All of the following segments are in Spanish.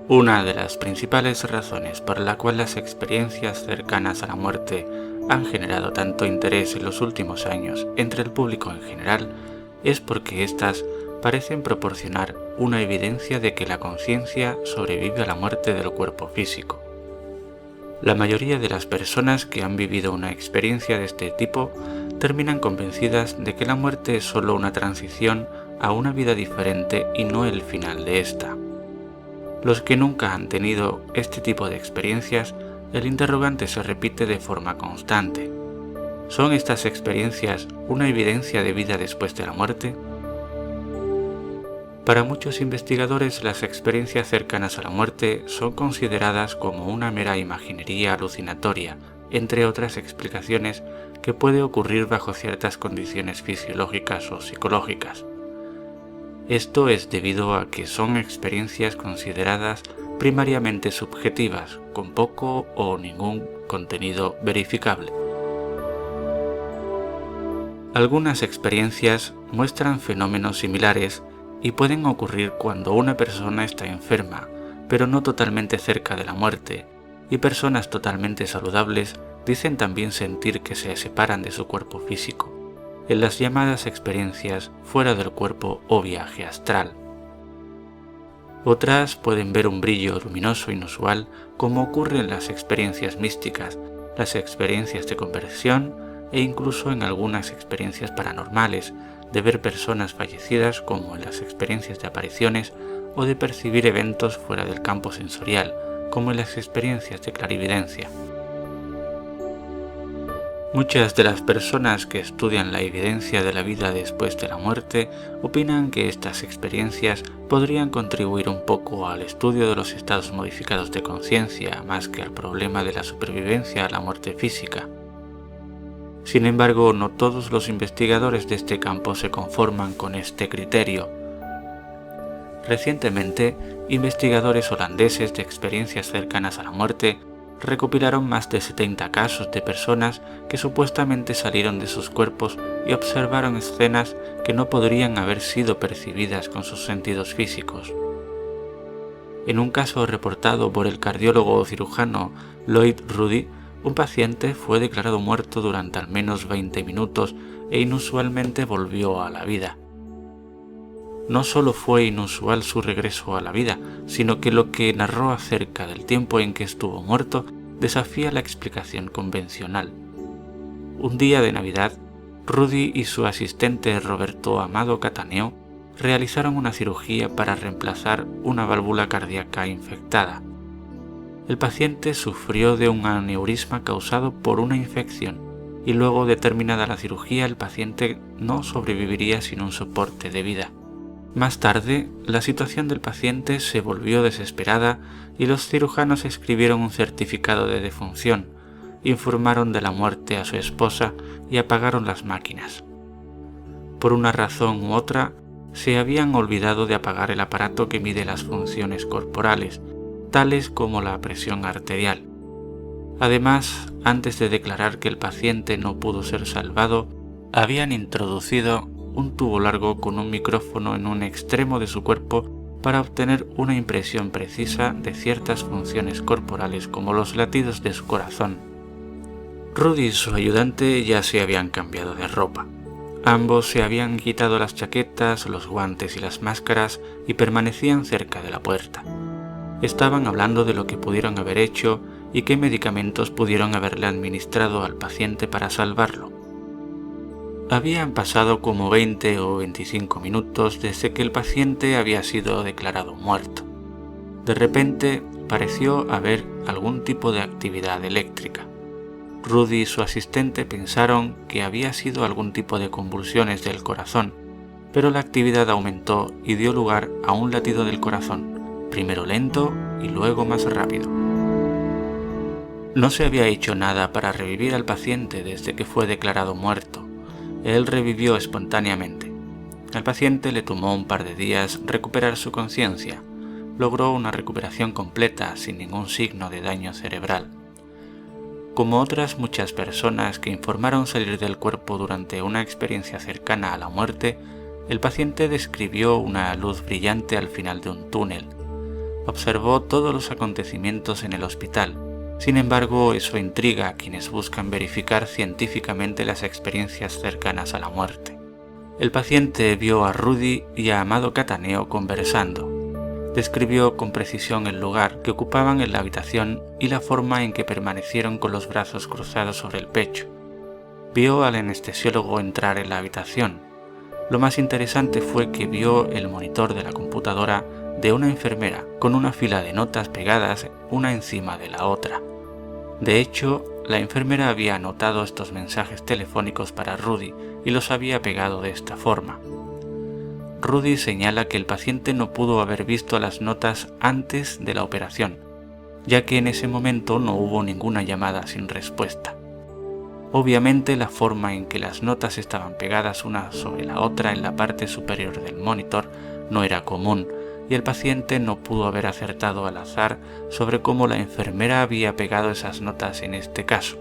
Una de las principales razones por la cual las experiencias cercanas a la muerte han generado tanto interés en los últimos años entre el público en general es porque éstas parecen proporcionar una evidencia de que la conciencia sobrevive a la muerte del cuerpo físico. La mayoría de las personas que han vivido una experiencia de este tipo terminan convencidas de que la muerte es solo una transición a una vida diferente y no el final de esta. Los que nunca han tenido este tipo de experiencias, el interrogante se repite de forma constante. ¿Son estas experiencias una evidencia de vida después de la muerte? Para muchos investigadores, las experiencias cercanas a la muerte son consideradas como una mera imaginería alucinatoria, entre otras explicaciones que puede ocurrir bajo ciertas condiciones fisiológicas o psicológicas. Esto es debido a que son experiencias consideradas primariamente subjetivas, con poco o ningún contenido verificable. Algunas experiencias muestran fenómenos similares y pueden ocurrir cuando una persona está enferma, pero no totalmente cerca de la muerte, y personas totalmente saludables dicen también sentir que se separan de su cuerpo físico, en las llamadas experiencias fuera del cuerpo o viaje astral. Otras pueden ver un brillo luminoso inusual, como ocurre en las experiencias místicas, las experiencias de conversión e incluso en algunas experiencias paranormales, de ver personas fallecidas como en las experiencias de apariciones o de percibir eventos fuera del campo sensorial, como en las experiencias de clarividencia. Muchas de las personas que estudian la evidencia de la vida después de la muerte opinan que estas experiencias podrían contribuir un poco al estudio de los estados modificados de conciencia más que al problema de la supervivencia a la muerte física. Sin embargo, no todos los investigadores de este campo se conforman con este criterio. Recientemente, investigadores holandeses de experiencias cercanas a la muerte recopilaron más de 70 casos de personas que supuestamente salieron de sus cuerpos y observaron escenas que no podrían haber sido percibidas con sus sentidos físicos. En un caso reportado por el cardiólogo o cirujano Lloyd Rudy, un paciente fue declarado muerto durante al menos 20 minutos e inusualmente volvió a la vida. No solo fue inusual su regreso a la vida, sino que lo que narró acerca del tiempo en que estuvo muerto desafía la explicación convencional. Un día de Navidad, Rudy y su asistente Roberto Amado Cataneo realizaron una cirugía para reemplazar una válvula cardíaca infectada. El paciente sufrió de un aneurisma causado por una infección y luego de terminada la cirugía el paciente no sobreviviría sin un soporte de vida. Más tarde, la situación del paciente se volvió desesperada y los cirujanos escribieron un certificado de defunción, informaron de la muerte a su esposa y apagaron las máquinas. Por una razón u otra, se habían olvidado de apagar el aparato que mide las funciones corporales, tales como la presión arterial. Además, antes de declarar que el paciente no pudo ser salvado, habían introducido un tubo largo con un micrófono en un extremo de su cuerpo para obtener una impresión precisa de ciertas funciones corporales como los latidos de su corazón. Rudy y su ayudante ya se habían cambiado de ropa. Ambos se habían quitado las chaquetas, los guantes y las máscaras y permanecían cerca de la puerta. Estaban hablando de lo que pudieron haber hecho y qué medicamentos pudieron haberle administrado al paciente para salvarlo. Habían pasado como 20 o 25 minutos desde que el paciente había sido declarado muerto. De repente pareció haber algún tipo de actividad eléctrica. Rudy y su asistente pensaron que había sido algún tipo de convulsiones del corazón, pero la actividad aumentó y dio lugar a un latido del corazón, primero lento y luego más rápido. No se había hecho nada para revivir al paciente desde que fue declarado muerto. Él revivió espontáneamente. Al paciente le tomó un par de días recuperar su conciencia. Logró una recuperación completa sin ningún signo de daño cerebral. Como otras muchas personas que informaron salir del cuerpo durante una experiencia cercana a la muerte, el paciente describió una luz brillante al final de un túnel. observó todos los acontecimientos en el hospital. Sin embargo, eso intriga a quienes buscan verificar científicamente las experiencias cercanas a la muerte. El paciente vio a Rudy y a Amado Cattaneo conversando. Describió con precisión el lugar que ocupaban en la habitación y la forma en que permanecieron con los brazos cruzados sobre el pecho. Vio al anestesiólogo entrar en la habitación. Lo más interesante fue que vio el monitor de la computadora de una enfermera con una fila de notas pegadas una encima de la otra. De hecho, la enfermera había anotado estos mensajes telefónicos para Rudy y los había pegado de esta forma. Rudy señala que el paciente no pudo haber visto las notas antes de la operación, ya que en ese momento no hubo ninguna llamada sin respuesta. Obviamente, la forma en que las notas estaban pegadas una sobre la otra en la parte superior del monitor no era común, y el paciente no pudo haber acertado al azar sobre cómo la enfermera había pegado esas notas en este caso.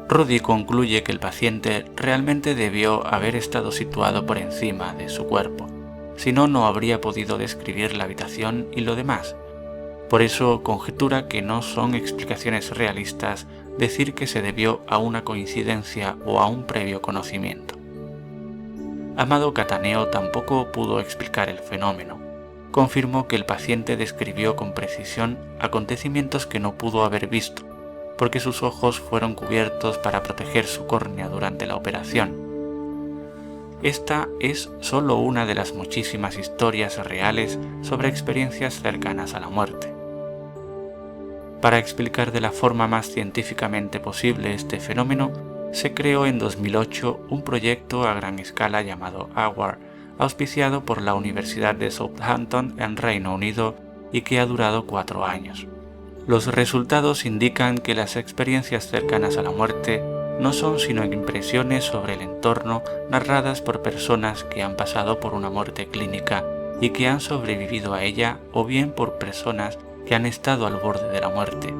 Rudy concluye que el paciente realmente debió haber estado situado por encima de su cuerpo, si no, no habría podido describir la habitación y lo demás. Por eso conjetura que no son explicaciones realistas decir que se debió a una coincidencia o a un previo conocimiento. Amado Cattaneo tampoco pudo explicar el fenómeno. Confirmó que el paciente describió con precisión acontecimientos que no pudo haber visto, porque sus ojos fueron cubiertos para proteger su córnea durante la operación. Esta es solo una de las muchísimas historias reales sobre experiencias cercanas a la muerte. Para explicar de la forma más científicamente posible este fenómeno, se creó en 2008 un proyecto a gran escala llamado AWAR, auspiciado por la Universidad de Southampton en Reino Unido y que ha durado 4 años. Los resultados indican que las experiencias cercanas a la muerte no son sino impresiones sobre el entorno narradas por personas que han pasado por una muerte clínica y que han sobrevivido a ella, o bien por personas que han estado al borde de la muerte.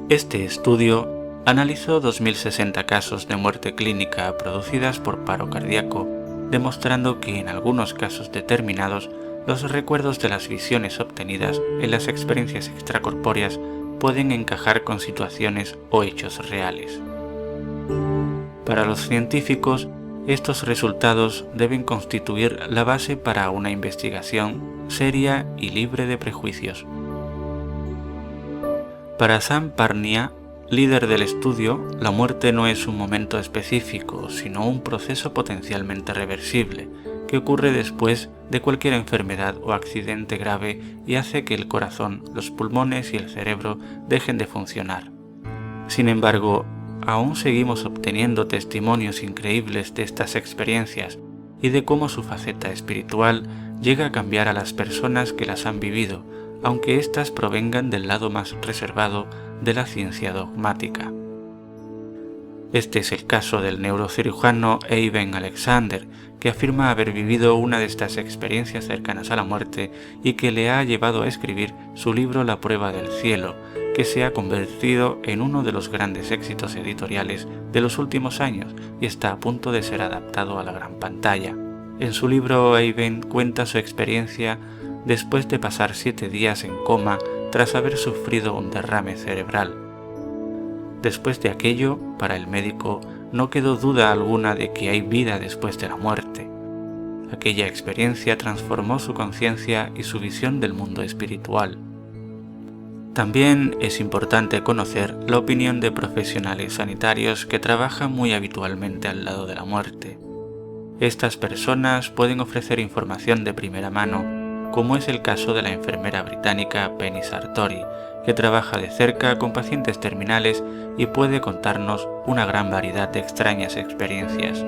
Este estudio analizó 2060 casos de muerte clínica producidas por paro cardíaco, demostrando que en algunos casos determinados los recuerdos de las visiones obtenidas en las experiencias extracorpóreas pueden encajar con situaciones o hechos reales. Para los científicos, estos resultados deben constituir la base para una investigación seria y libre de prejuicios. Para Sam Parnia, líder del estudio, la muerte no es un momento específico, sino un proceso potencialmente reversible, que ocurre después de cualquier enfermedad o accidente grave y hace que el corazón, los pulmones y el cerebro dejen de funcionar. Sin embargo, aún seguimos obteniendo testimonios increíbles de estas experiencias y de cómo su faceta espiritual llega a cambiar a las personas que las han vivido, aunque éstas provengan del lado más reservado de la ciencia dogmática. Este es el caso del neurocirujano Eben Alexander, que afirma haber vivido una de estas experiencias cercanas a la muerte y que le ha llevado a escribir su libro La prueba del cielo, que se ha convertido en uno de los grandes éxitos editoriales de los últimos años y está a punto de ser adaptado a la gran pantalla. En su libro, Eben cuenta su experiencia después de pasar 7 días en coma tras haber sufrido un derrame cerebral. Después de aquello, para el médico, no quedó duda alguna de que hay vida después de la muerte. Aquella experiencia transformó su conciencia y su visión del mundo espiritual. También es importante conocer la opinión de profesionales sanitarios que trabajan muy habitualmente al lado de la muerte. Estas personas pueden ofrecer información de primera mano, como es el caso de la enfermera británica Penny Sartori, que trabaja de cerca con pacientes terminales y puede contarnos una gran variedad de extrañas experiencias.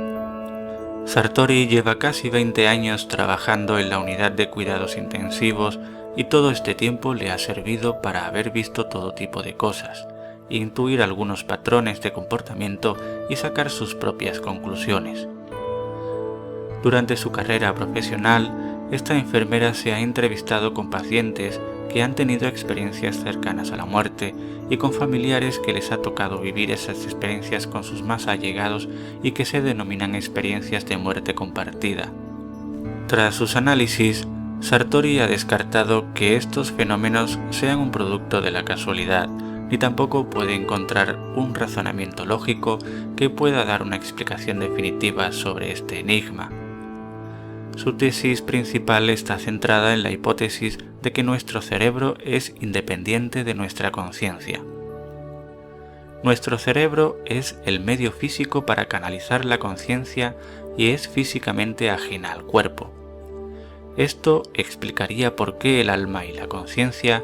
Sartori lleva casi 20 años trabajando en la unidad de cuidados intensivos y todo este tiempo le ha servido para haber visto todo tipo de cosas, intuir algunos patrones de comportamiento y sacar sus propias conclusiones. Durante su carrera profesional, esta enfermera se ha entrevistado con pacientes que han tenido experiencias cercanas a la muerte y con familiares que les ha tocado vivir esas experiencias con sus más allegados y que se denominan experiencias de muerte compartida. Tras sus análisis, Sartori ha descartado que estos fenómenos sean un producto de la casualidad, ni tampoco puede encontrar un razonamiento lógico que pueda dar una explicación definitiva sobre este enigma. Su tesis principal está centrada en la hipótesis de que nuestro cerebro es independiente de nuestra conciencia. Nuestro cerebro es el medio físico para canalizar la conciencia y es físicamente ajena al cuerpo. Esto explicaría por qué el alma y la conciencia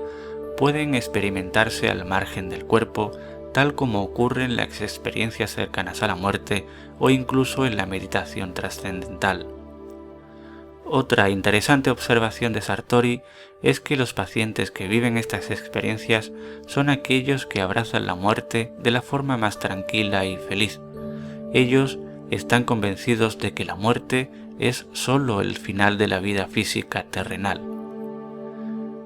pueden experimentarse al margen del cuerpo, tal como ocurre en las experiencias cercanas a la muerte o incluso en la meditación trascendental. Otra interesante observación de Sartori es que los pacientes que viven estas experiencias son aquellos que abrazan la muerte de la forma más tranquila y feliz. Ellos están convencidos de que la muerte es solo el final de la vida física terrenal.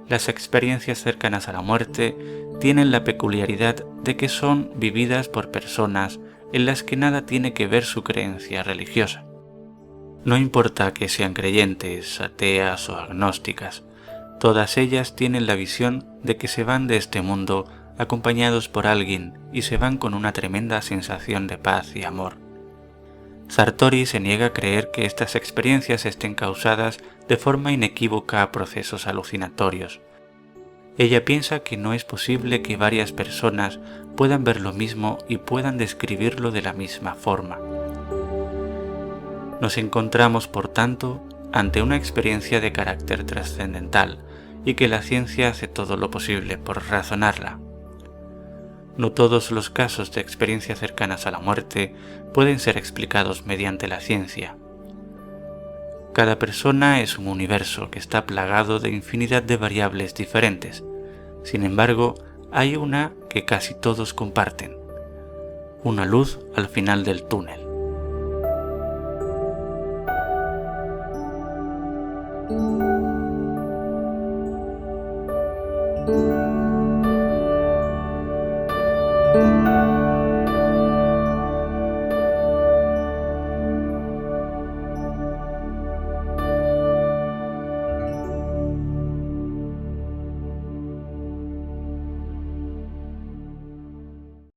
Las experiencias cercanas a la muerte tienen la peculiaridad de que son vividas por personas en las que nada tiene que ver su creencia religiosa. No importa que sean creyentes, ateas o agnósticas, todas ellas tienen la visión de que se van de este mundo acompañados por alguien y se van con una tremenda sensación de paz y amor. Sartori se niega a creer que estas experiencias estén causadas de forma inequívoca a procesos alucinatorios. Ella piensa que no es posible que varias personas puedan ver lo mismo y puedan describirlo de la misma forma. Nos encontramos, por tanto, ante una experiencia de carácter trascendental y que la ciencia hace todo lo posible por razonarla. No todos los casos de experiencias cercanas a la muerte pueden ser explicados mediante la ciencia. Cada persona es un universo que está plagado de infinidad de variables diferentes. Sin embargo, hay una que casi todos comparten: una luz al final del túnel.